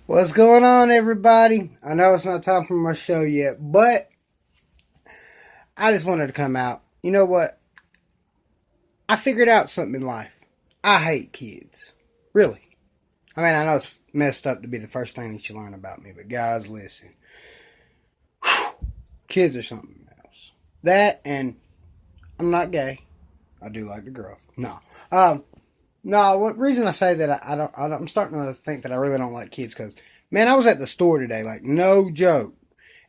What's going on, everybody? I know it's not time for my show yet, but I just wanted to come out. You know what? I figured out something in life. I hate kids. Really. I mean, I know it's messed up to be the first thing that you learn about me, but guys, listen. Kids are something else. That and I'm not gay. I do like the girls. No. No, what reason I say that I'm starting to think that I really don't like kids because, man, I was at the store today, like, no joke.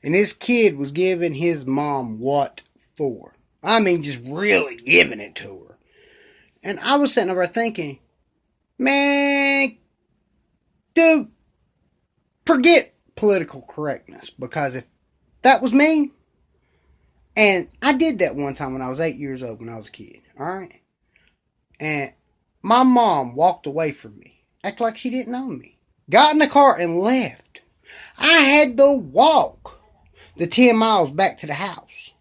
And this kid was giving his mom what for? I mean, just really giving it to her. And I was sitting over thinking, man, dude, forget political correctness. Because if that was me, and I did that one time when I was 8 years old when I was a kid, alright? And my mom walked away from me, acted like she didn't know me, got in the car and left. I had to walk the 10 miles back to the house.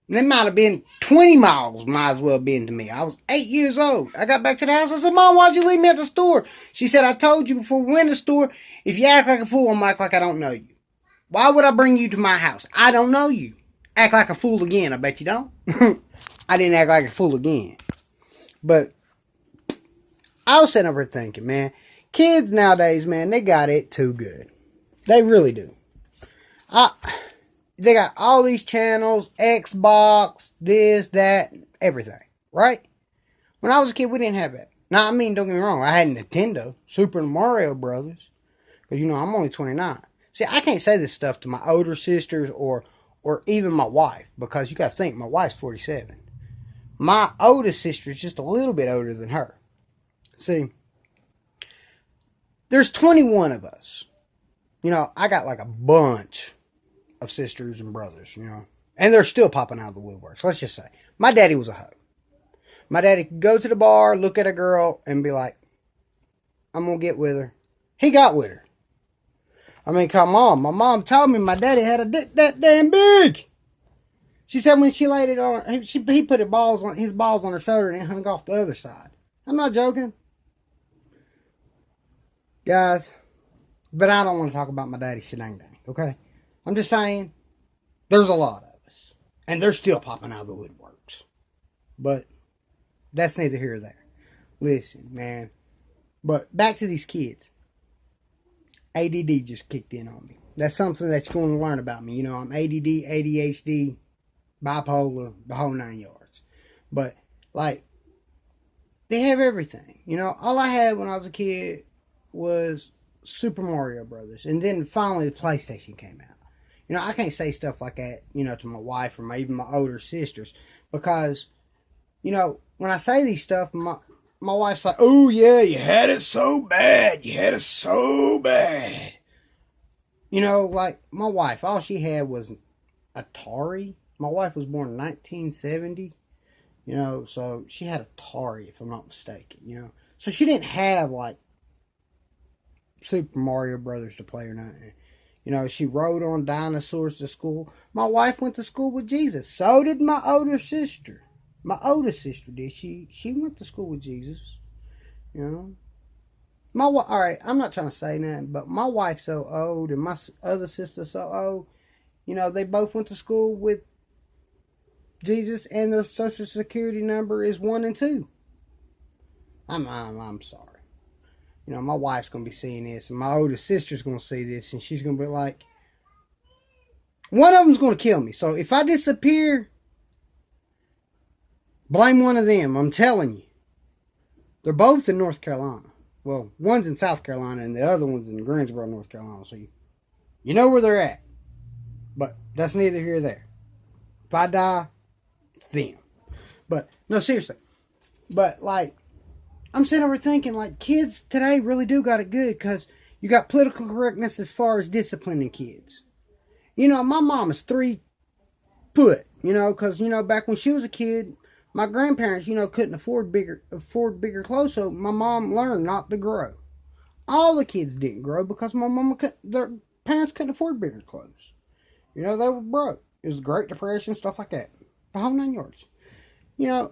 And it might have been 20 miles, might as well have been to me. I was 8 years old. I got back to the house. I said, Mom, why'd you leave me at the store? She said, I told you before we went to the store, if you act like a fool, I'm act like I don't know you. Why would I bring you to my house? I don't know you. Act like a fool again. I bet you don't. I didn't act like a fool again. But I was sitting over thinking, man, kids nowadays, man, they got it too good. They really do. They got all these channels, Xbox, this, that, everything, right? When I was a kid, we didn't have that. Now, I mean, don't get me wrong, I had Nintendo, Super Mario Brothers, because, I'm only 29. See, I can't say this stuff to my older sisters or even my wife, because you got to think, my wife's 47. My oldest sister is just a little bit older than her. See, there's 21 of us. I got like a bunch of sisters and brothers, and they're still popping out of the woodworks. Let's just say my daddy was a hoe. My daddy could go to the bar, look at a girl, and be like, I'm gonna get with her. He got with her. I mean, come on. My mom told me my daddy had a dick that damn big. She said when she laid it on, he put his balls on her shoulder and it hung off the other side. I'm not joking, guys. But I don't want to talk about my daddy's shedang dang, okay? I'm just saying, there's a lot of us. And they're still popping out of the woodworks. But that's neither here or there. Listen, man. But back to these kids. ADD just kicked in on me. That's something that you're going to learn about me. I'm ADD, ADHD, bipolar, the whole 9 yards. But, like, they have everything. All I had when I was a kid was Super Mario Brothers. And then finally the PlayStation came out. I can't say stuff like that, to my wife or even my older sisters. Because, when I say these stuff, my wife's like, oh yeah, you had it so bad. You had it so bad. Like my wife, all she had was Atari. My wife was born in 1970. So she had Atari, if I'm not mistaken, So she didn't have, like, Super Mario Brothers to play or nothing. She rode on dinosaurs to school. My wife went to school with Jesus. So did my older sister. My oldest sister did. She went to school with Jesus. All right, I'm not trying to say nothing, but my wife's so old and my other sister's so old. They both went to school with Jesus and their social security number is 1 and 2. I'm sorry. My wife's going to be seeing this, and my older sister's going to see this, and she's going to be like, one of them's going to kill me. So if I disappear, blame one of them. I'm telling you. They're both in North Carolina. Well, one's in South Carolina, and the other one's in Greensboro, North Carolina. So you know where they're at. But that's neither here nor there. If I die, them. But, no, seriously. But, like, I'm sitting over thinking, like, kids today really do got it good because you got political correctness as far as disciplining kids. My mom is 3 foot, because, back when she was a kid, my grandparents, couldn't afford bigger clothes, so my mom learned not to grow. All the kids didn't grow because their parents couldn't afford bigger clothes. They were broke. It was the Great Depression, stuff like that. The whole 9 yards.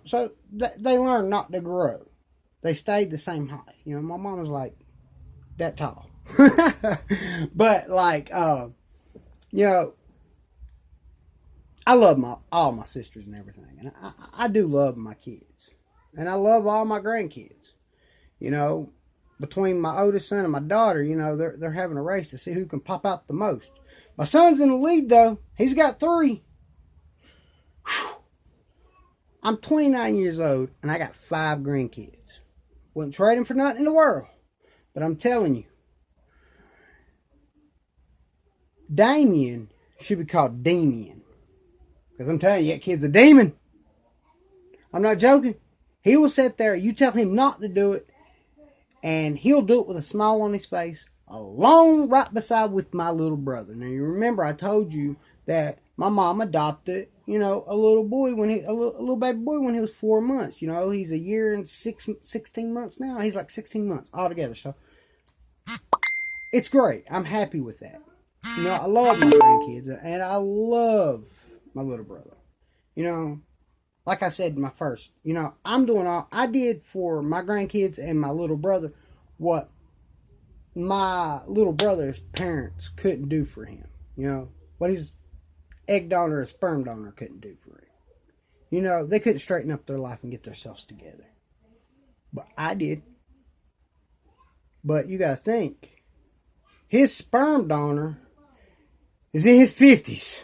So they learned not to grow. They stayed the same height. My mom was like that tall. But like, you know, I love all my sisters and everything, and I do love my kids, and I love all my grandkids. You know, between my oldest son and my daughter, you know, they're having a race to see who can pop out the most. My son's in the lead though; he's got 3. Whew. I'm 29 years old, and I got 5 grandkids. Wouldn't trade them for nothing in the world, but I'm telling you, Damien should be called Damien. Because I'm telling you, that kid's a demon. I'm not joking. He will sit there, you tell him not to do it, and he'll do it with a smile on his face, along right beside with my little brother. Now, you remember I told you that my mom adopted, you know, a little boy a little baby boy when he was 4 months. You know, he's a year and 16 months now. He's like 16 months altogether. So, it's great. I'm happy with that. You know, I love my grandkids, and I love my little brother. You know, like I said, my first, you know, I did for my grandkids and my little brother what my little brother's parents couldn't do for him. You know, what his egg donor or sperm donor couldn't do for him. You know, they couldn't straighten up their life and get themselves together. But I did. But you got to think, his sperm donor is in his 50s.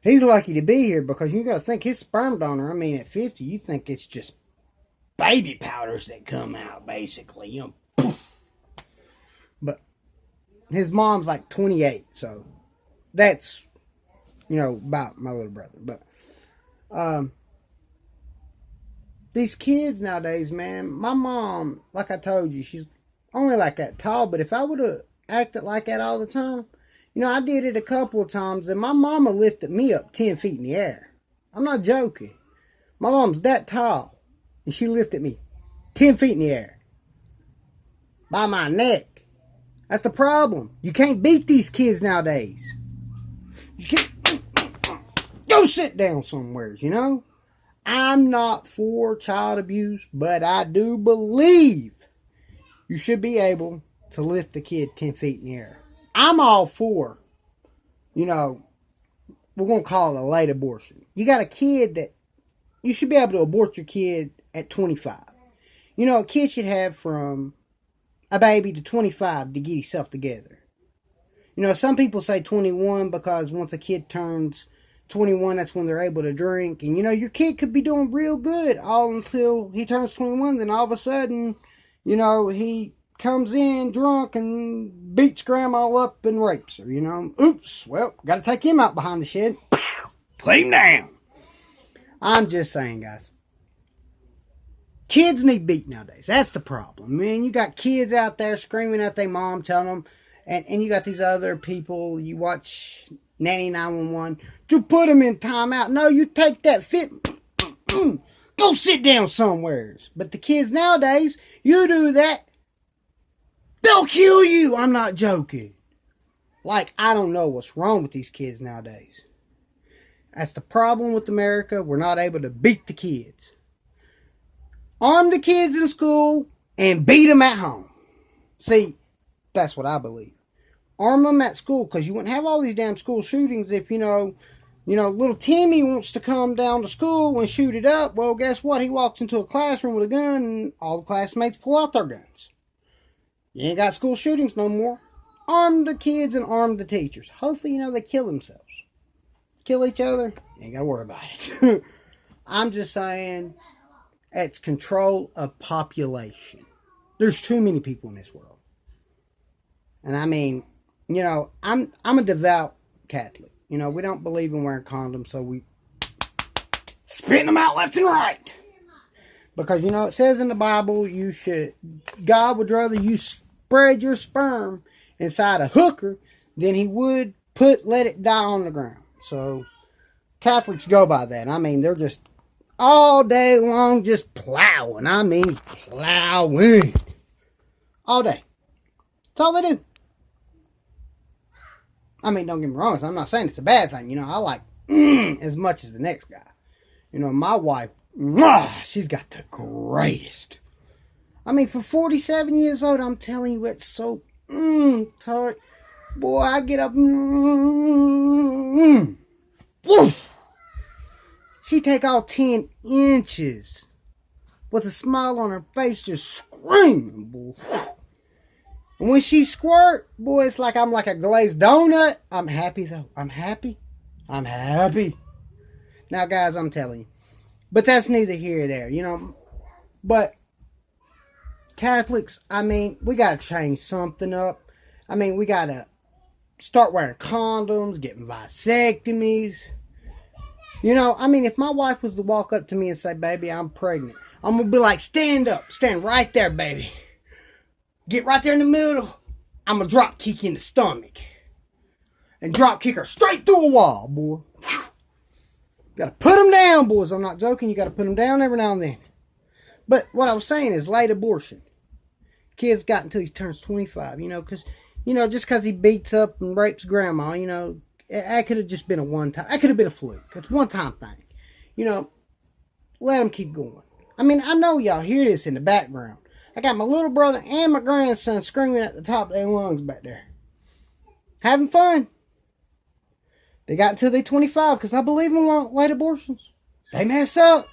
He's lucky to be here because you got to think his sperm donor, I mean, at 50, you think it's just baby powders that come out, basically. You know, poof. But his mom's like 28, so that's, you know, about my little brother. But these kids nowadays, man, my mom, like I told you, she's only like that tall, but if I would have acted like that all the time, you know, I did it a couple of times, and my mama lifted me up 10 feet in the air. I'm not joking. My mom's that tall, and she lifted me 10 feet in the air by my neck. That's the problem. You can't beat these kids nowadays. You can't. Go sit down somewhere, you know? I'm not for child abuse, but I do believe you should be able to lift the kid 10 feet in the air. I'm all for, you know, we're going to call it a late abortion. You got a kid that, you should be able to abort your kid at 25. You know, a kid should have from a baby to 25 to get himself together. You know, some people say 21 because once a kid turns 21, that's when they're able to drink. And, you know, your kid could be doing real good all until he turns 21. Then all of a sudden, you know, he comes in drunk and beats grandma up and rapes her, you know. Oops, well, got to take him out behind the shed. Put him down. I'm just saying, guys. Kids need beat nowadays. That's the problem. Man, you got kids out there screaming at their mom, telling them, and you got these other people, you watch Nanny 911, you put them in timeout. No, you take that fit, go sit down somewheres. But the kids nowadays, you do that, they'll kill you. I'm not joking. Like, I don't know what's wrong with these kids nowadays. That's the problem with America. We're not able to beat the kids. Arm the kids in school and beat them at home. See, that's what I believe. Arm them at school, because you wouldn't have all these damn school shootings if, you know, little Timmy wants to come down to school and shoot it up. Well, guess what? He walks into a classroom with a gun and all the classmates pull out their guns. You ain't got school shootings no more. Arm the kids and arm the teachers. Hopefully, you know, they kill themselves. Kill each other, you ain't got to worry about it. I'm just saying, it's control of population. There's too many people in this world. And I mean, you know, I'm a devout Catholic. You know, we don't believe in wearing condoms, so we spitting them out left and right. Because, you know, it says in the Bible, God would rather you spread your sperm inside a hooker than he would let it die on the ground. So, Catholics go by that. I mean, they're just all day long just plowing. I mean, plowing. All day. That's all they do. I mean, don't get me wrong. I'm not saying it's a bad thing. You know, I like as much as the next guy. You know, my wife, she's got the greatest. I mean, for 47 years old, I'm telling you, it's so tight. Boy, I get up. Woof. She take all 10 inches with a smile on her face, just screaming, boy. And when she squirt, boy, it's like I'm like a glazed donut. I'm happy, though. I'm happy. Now, guys, I'm telling you. But that's neither here nor there, you know. But Catholics, I mean, we got to change something up. I mean, we got to start wearing condoms, getting vasectomies. You know, I mean, if my wife was to walk up to me and say, baby, I'm pregnant, I'm going to be like, stand up. Stand right there, baby. Get right there in the middle. I'm going to drop kick you in the stomach. And drop kick her straight through a wall, boy. Whew. Got to put them down, boys. I'm not joking. You got to put them down every now and then. But what I was saying is late abortion. Kid's got until he turns 25, you know, because, you know, just because he beats up and rapes grandma, you know, that could have just been a one-time. That could have been a fluke. It's a one-time thing. You know, let him keep going. I mean, I know y'all hear this in the background. I got my little brother and my grandson screaming at the top of their lungs back there. Having fun. They got until they're 25 because I believe in late abortions. They mess up.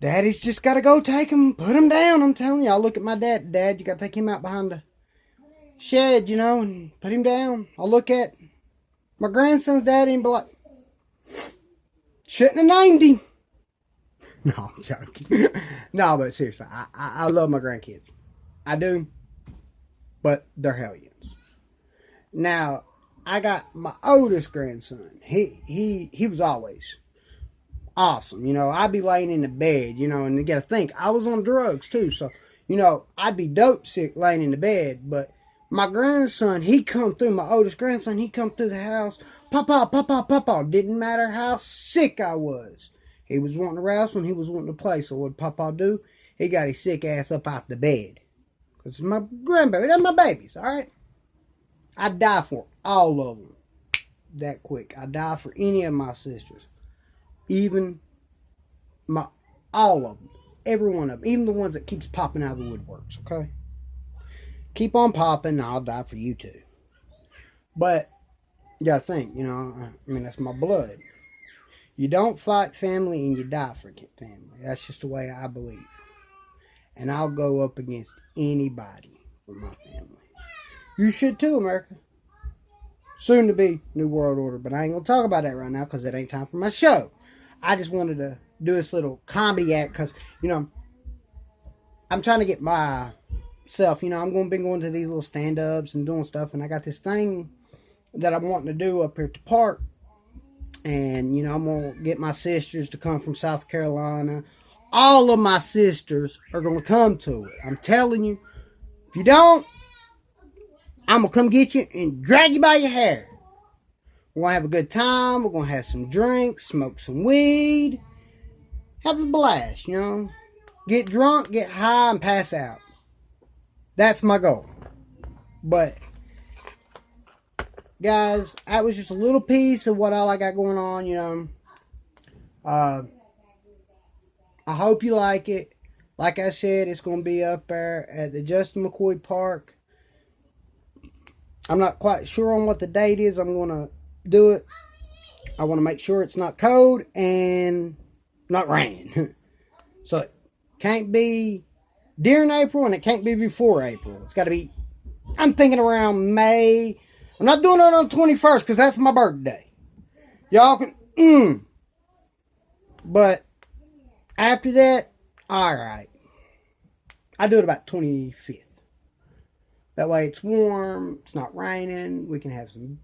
Daddy's just got to go take him, put him down. I'm telling you, I look at my dad. Dad, you got to take him out behind the shed, you know, and put him down. I'll look at my grandson's daddy and be like, shouldn't have named him. No, I'm joking. No, but seriously, I love my grandkids. I do. But they're hellions. Now, I got my oldest grandson. He was always awesome. You know, I'd be laying in the bed, you know, and you got to think, I was on drugs too. So, you know, I'd be dope sick laying in the bed. But my grandson, he come through, my oldest grandson, he come through the house. Papa, papa, papa. Didn't matter how sick I was. He was wanting to wrestle and he was wanting to play. So what did Papa do? He got his sick ass up out the bed. Because it's my grandbaby. They're my babies, all right? I'd die for all of them that quick. I'd die for any of my sisters. Even all of them. Every one of them. Even the ones that keeps popping out of the woodworks, okay? Keep on popping and I'll die for you too. But you gotta think, you know, I mean, that's my blood. You don't fight family and you die for family. That's just the way I believe. And I'll go up against anybody for my family. You should too, America. Soon to be New World Order. But I ain't going to talk about that right now because it ain't time for my show. I just wanted to do this little comedy act because, you know, I'm trying to get myself, you know, I'm going to be going to these little stand-ups and doing stuff. And I got this thing that I'm wanting to do up here at the park. And, you know, I'm going to get my sisters to come from South Carolina. All of my sisters are going to come to it. I'm telling you. If you don't, I'm going to come get you and drag you by your hair. We're going to have a good time. We're going to have some drinks, smoke some weed. Have a blast, you know. Get drunk, get high, and pass out. That's my goal. But guys, that was just a little piece of what all I got going on, you know. I hope you like it. Like I said, it's going to be up there at the Justin McCoy Park. I'm not quite sure on what the date is. I'm going to do it. I want to make sure it's not cold and not raining. So it can't be during April and it can't be before April. It's got to be, I'm thinking around May. I'm not doing it on the 21st because that's my birthday. Y'all can, But after that, alright. I do it about 25th. That way it's warm, it's not raining, we can have some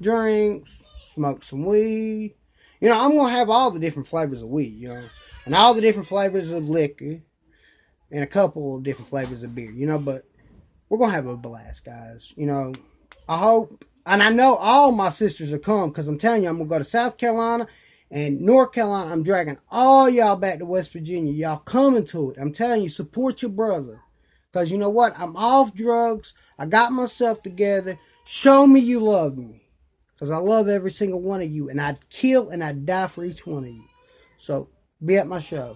drinks, smoke some weed. You know, I'm going to have all the different flavors of weed, you know. And all the different flavors of liquor. And a couple of different flavors of beer, you know. But we're going to have a blast, guys. You know, I hope, and I know all my sisters will come. Because I'm telling you, I'm going to go to South Carolina and North Carolina. I'm dragging all y'all back to West Virginia. Y'all coming to it. I'm telling you, support your brother. Because you know what? I'm off drugs. I got myself together. Show me you love me. Because I love every single one of you. And I'd kill and I'd die for each one of you. So, be at my show.